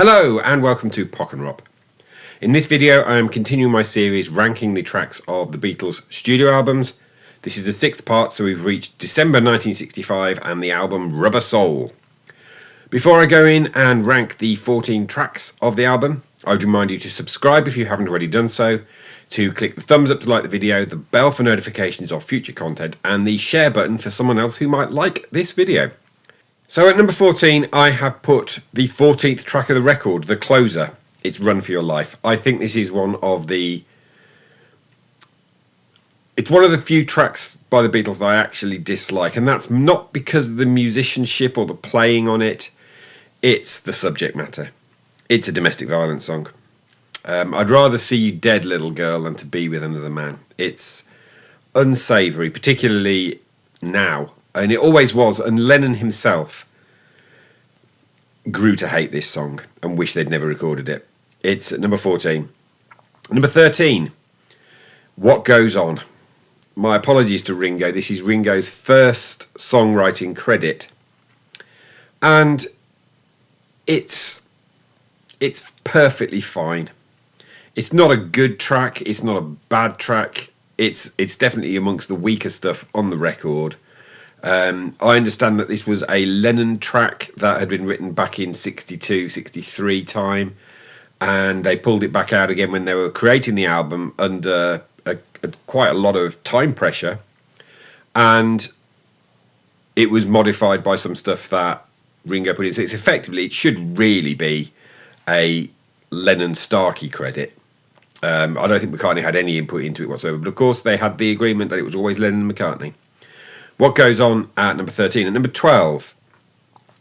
Hello and welcome to Pock and Rob. In this video I am continuing my series ranking the tracks of the Beatles studio albums. This is the sixth part, so we've reached December 1965 and the album Rubber Soul. Before I go in and rank the 14 tracks of the album, I would remind you to subscribe if you haven't already done so, to click the thumbs up to like the video, the bell for notifications of future content, and the share button for someone else who might like this video. So at number 14, I have put the 14th track of the record, The Closer, It's Run For Your Life. I think this is one of the few tracks by the Beatles that I actually dislike, and that's not because of the musicianship or the playing on it, it's the subject matter. It's a domestic violence song. I'd rather see you dead, little girl, than to be with another man. It's unsavoury, particularly now. And it always was, and Lennon himself grew to hate this song and wish they'd never recorded it. It's at number 14. Number 13, What Goes On. My apologies to Ringo. This is Ringo's first songwriting credit. And it's perfectly fine. It's not a good track. It's not a bad track. It's definitely amongst the weaker stuff on the record. I understand that this was a Lennon track that had been written back in 62, 63 time, and they pulled it back out again when they were creating the album under quite a lot of time pressure, and it was modified by some stuff that Ringo put in. So effectively, it should really be a Lennon-Starkey credit. I don't think McCartney had any input into it whatsoever, but of course they had the agreement that it was always Lennon and McCartney. What Goes On at number 13. At number 12,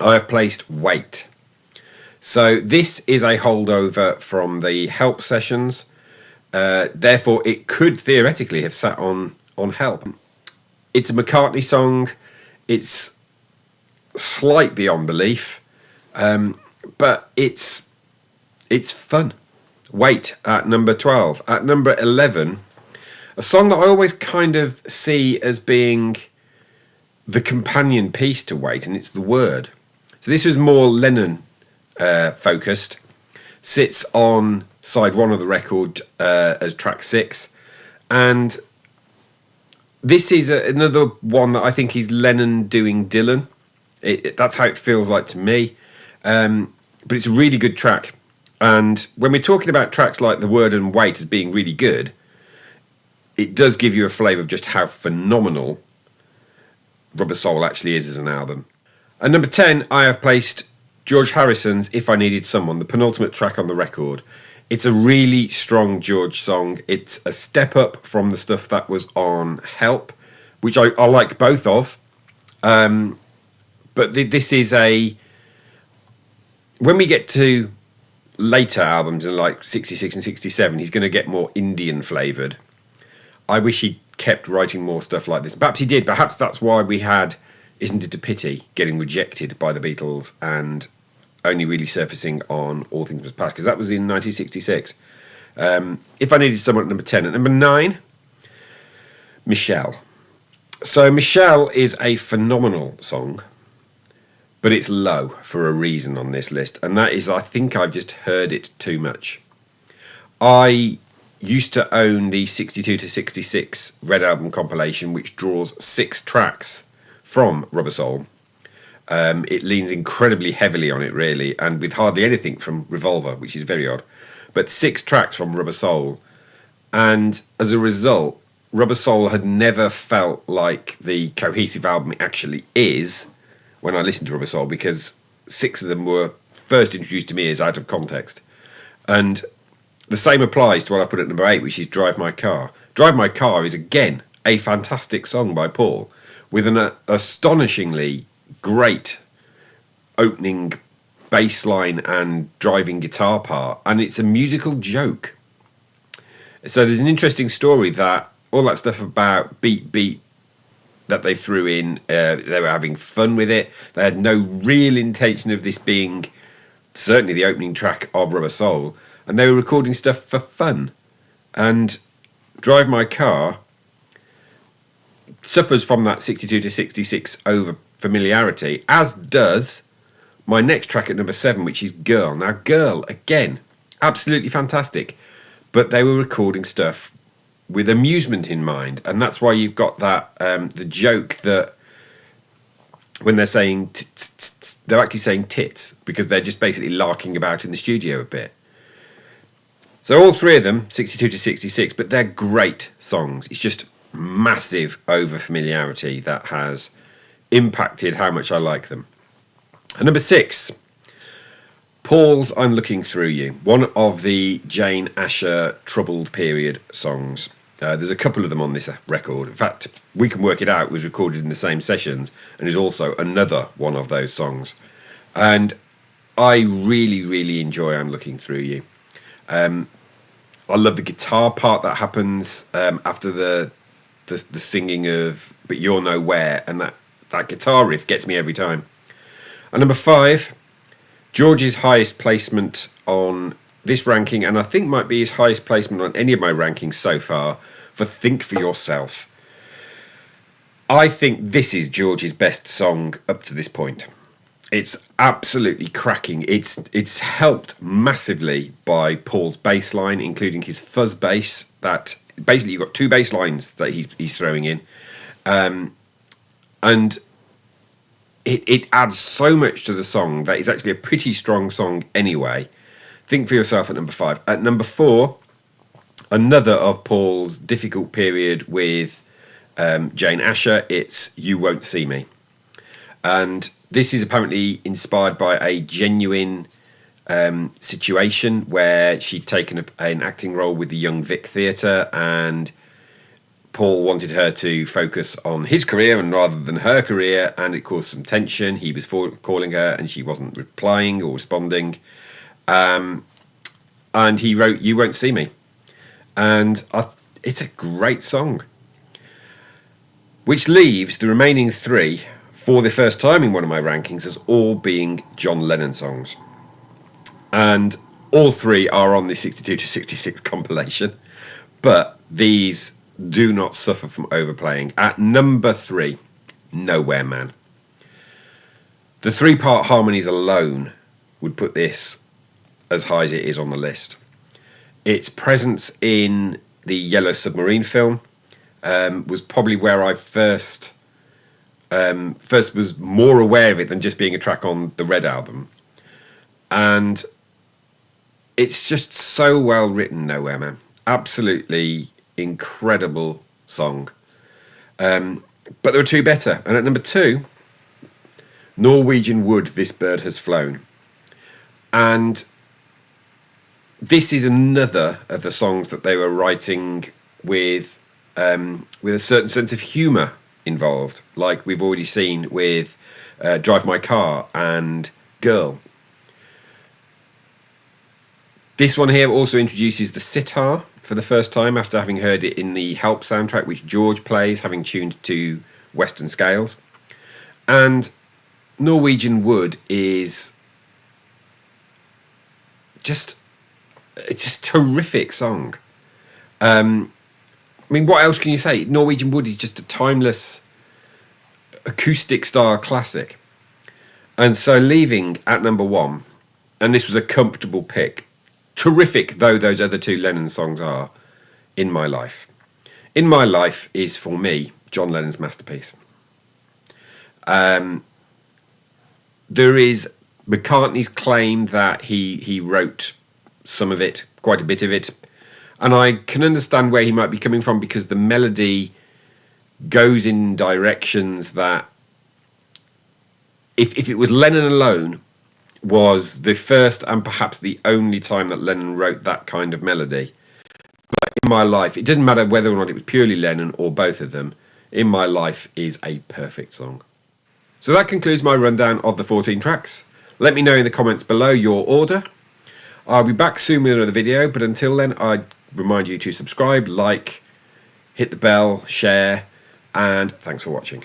I have placed Wait. So this is a holdover from the Help sessions. Therefore, it could theoretically have sat on Help. It's a McCartney song. It's slight beyond belief. But it's fun. Wait at number 12. At number 11, a song that I always kind of see as being the companion piece to Wait, and it's The Word. So this was more Lennon focused. Sits on side 1 of the record as track 6, and this is another one that I think is Lennon doing Dylan. That's how it feels like to me, but it's a really good track. And when we're talking about tracks like The Word and Wait as being really good, it does give you a flavour of just how phenomenal Rubber Soul actually is as an album. At number 10, I have placed George Harrison's If I Needed Someone, the penultimate track on the record. It's a really strong George song. It's a step up from the stuff that was on Help, which I like both of. But this is when we get to later albums in like 66 and 67, he's going to get more Indian flavoured. I wish he kept writing more stuff like this. Perhaps he did. Perhaps that's why we had Isn't It a Pity getting rejected by the Beatles and only really surfacing on All Things Must Pass, because that was in 1966. If I Needed Someone at number 10. At number 9, Michelle. So Michelle is a phenomenal song, but it's low for a reason on this list, and that is I think I've just heard it too much. I used to own the 62 to 66 Red Album compilation, which draws 6 tracks from Rubber Soul. It leans incredibly heavily on it, really, and with hardly anything from Revolver, which is very odd. But 6 tracks from Rubber Soul. And as a result, Rubber Soul had never felt like the cohesive album it actually is when I listened to Rubber Soul, because 6 of them were first introduced to me as out of context. And the same applies to what I put at number 8, which is Drive My Car. Drive My Car is, again, a fantastic song by Paul, with an astonishingly great opening bass line and driving guitar part, and it's a musical joke. So there's an interesting story that all that stuff about beat that they threw in, they were having fun with it. They had no real intention of this being certainly the opening track of Rubber Soul, and they were recording stuff for fun. And Drive My Car suffers from that 62 to 66 over familiarity, as does my next track at number 7, which is Girl. Now, Girl, again, absolutely fantastic, but they were recording stuff with amusement in mind, and that's why you've got that the joke that when they're saying they're actually saying tits, because they're just basically larking about in the studio a bit. So all three of them, 62 to 66, but they're great songs. It's just massive over familiarity that has impacted how much I like them. And number 6, Paul's I'm Looking Through You, one of the Jane Asher Troubled Period songs. There's a couple of them on this record. In fact, We Can Work It Out was recorded in the same sessions and is also another one of those songs. And I really, really enjoy I'm Looking Through You. I love the guitar part that happens after the singing of But You're Nowhere, and that guitar riff gets me every time. And number 5, George's highest placement on this ranking, and I think might be his highest placement on any of my rankings so far, for Think For Yourself. I think this is George's best song up to this point. It's absolutely cracking. It's helped massively by Paul's bass line, including his fuzz bass. That basically you've got 2 bass lines that he's throwing in, and it adds so much to the song that it's actually a pretty strong song anyway. Think For Yourself at number 5. At number 4, another of Paul's difficult period with Jane Asher. It's You Won't See Me, and this is apparently inspired by a genuine situation where she'd taken an acting role with the Young Vic Theatre, and Paul wanted her to focus on his career and rather than her career, and it caused some tension. He was calling her and she wasn't replying or responding, and he wrote You Won't See Me, and it's a great song, which leaves the remaining 3 for the first time in one of my rankings as all being John Lennon songs. And all 3 are on the 62 to 66 compilation, but these do not suffer from overplaying. At number 3, Nowhere Man. The 3-part harmonies alone would put this as high as it is on the list. Its presence in the Yellow Submarine film was probably where I first was more aware of it than just being a track on the Red album. And it's just so well written, Nowhere Man. Absolutely incredible song. But there are 2 better. And at number 2, Norwegian Wood, This Bird Has Flown. And this is another of the songs that they were writing with a certain sense of humour involved, like we've already seen with Drive My Car and Girl. This one here also introduces the sitar for the first time after having heard it in the Help soundtrack, which George plays, having tuned to Western scales. And Norwegian Wood is just a terrific song. I mean, what else can you say? Norwegian Wood is just a timeless acoustic style classic. And so leaving at number 1, and this was a comfortable pick, terrific though those other 2 Lennon songs are, In My Life. In My Life is, for me, John Lennon's masterpiece. There is McCartney's claim that he wrote some of it, quite a bit of it, and I can understand where he might be coming from, because the melody goes in directions that, if it was Lennon alone, was the first and perhaps the only time that Lennon wrote that kind of melody. But In My Life, it doesn't matter whether or not it was purely Lennon or both of them, In My Life is a perfect song. So that concludes my rundown of the 14 tracks. Let me know in the comments below your order. I'll be back soon with another video, but until then, I'd remind you to subscribe, like, hit the bell, share, and thanks for watching.